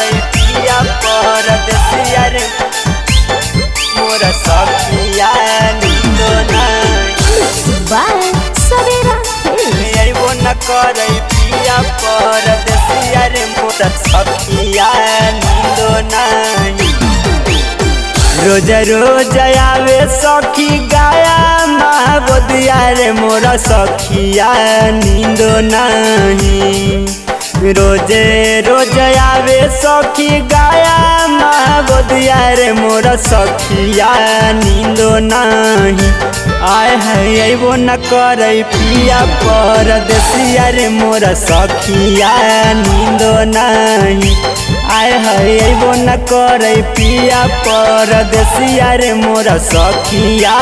करे पिया परदेसिया रे मोर सखिया नींदो नहीं सवेरा अइबो न करे पिया परदेसिया रे मोर सखिया नींदो नहीं। रोज रोज आवे सखी गाया महाबोदिया रे मोर सखिया नींदो नहीं। रोजे रोज आवे सखी गाया महाबोदिया रे मोर सखिया नींदो नहीं। आय है अइबो न करे पिया परदेसिया रे मोर सखिया नींदो नहीं। आय है अइबो न करे पिया परदेसिया रे मोर सखिया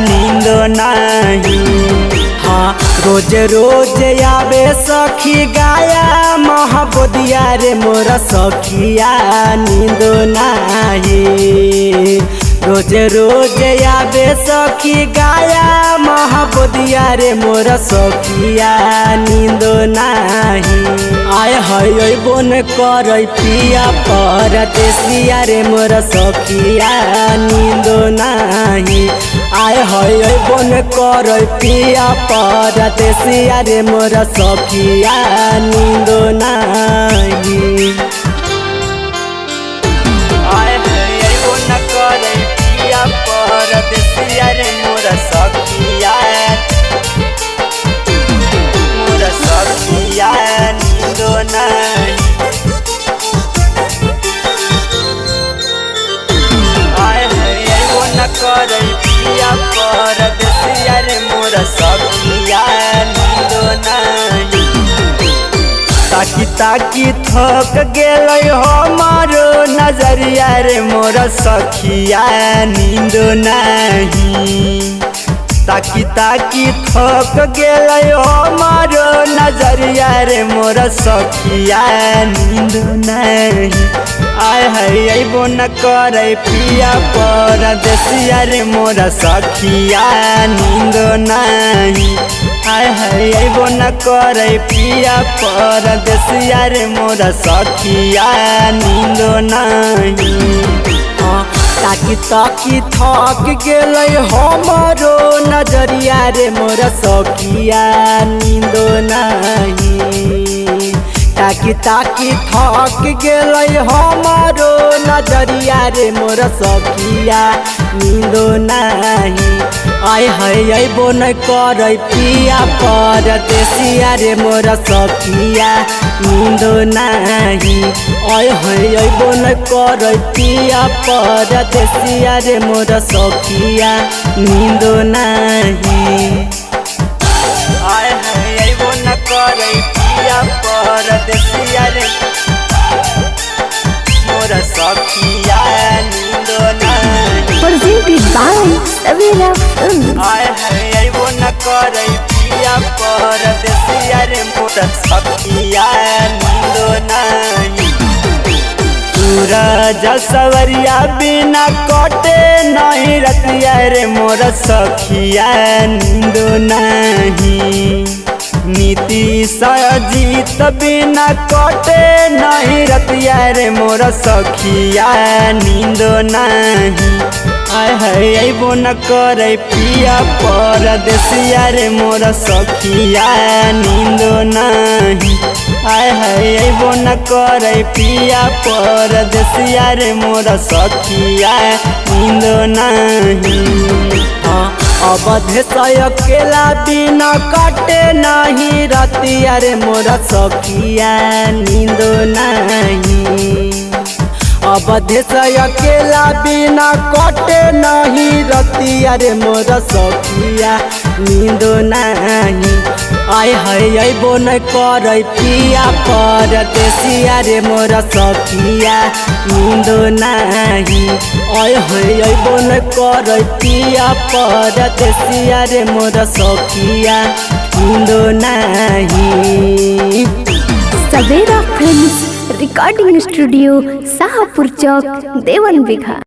नींदो नहीं। हाँ रोज रोज आवे सखी गाया महाबोदिया रे मोर सखिया नींदो नहीं। रोज रोज आवे सखी गाया महाबोदिया रे मोर सखिया नींदो नहीं। आय है अइबो न करे पिया परदेसिया रे मोर सखिया नींदो नहीं। आय है अइबो न करे पिया परदेसिया रे मोर सखिया नींदो नहीं। आय है अइबो न करे पिया परदेसिया रे मोर सखिया नींदो नहीं। आय है अइबो न करे पिया परदेसिया रे मोर सखिया नींदो नहीं। ताकि ताकि थक गेलै हमारो नजरिया रे मोर सखिया नींदो नहीं। ताकि ताकि थक गेलै हमारो नजरिया रे मोर सखिया नींदो नहीं। आय है अइबो न करे पिया परदेसिया रे मोर सखिया नींदो नहीं। आय है अइबो न करे पिया परदेसिया रे मोर सखिया नींदो नहीं। ताकि ताकि थक गेलै हमारो नजरिया रे मोर सखिया नींदो नहीं। ताकि ताकि थक गेलै हमारो नजरिया रे मोर सखिया नींदो नहीं। आय है अइबो न करे पिया परदेसिया रे मोर सखिया नींदो नहीं। आय है अइबो न करे पिया परदेसिया रे मोर सखिया नींदो नहीं। आय है अइबो न करे पिया परदेसिया रे मोर सखिया नींदो नहीं। presented by सवेरा आय है अइबो न करे पिया परदेसिया रे मोर सखिया नींदो नहीं। सूरज सवरिया बिना कटे नहीं रतिया रे मोर सखिया नींदो नहीं। नीतीश अजीत बिना कटे नहीं रतिया रे मोर सखिया नींदो नहीं। आय है अइबो न करे पिया परदेसिया रे मोर सखिया नींदो नहीं। आय है अइबो न करे पिया परदेसिया रे मोर सखिया नींदो नहीं। अवधेश अकेला बिना काटे नहीं रतिया रे मोर सखिया नींदो नहीं। अवधेश अकेला बिना कटे नहीं रतिया रे मोर सखिया नींदो नहीं। आय है अइबो न करे पिया परदेसिया रे मोर सखिया नींदो नहीं। आय है अइबो न करे पिया परदेसिया रे मोर सखिया नींदो नहीं। सवेरा फिल्म्स रिकॉर्डिंग स्टूडियो शाहपुर चौक देवन बिघा।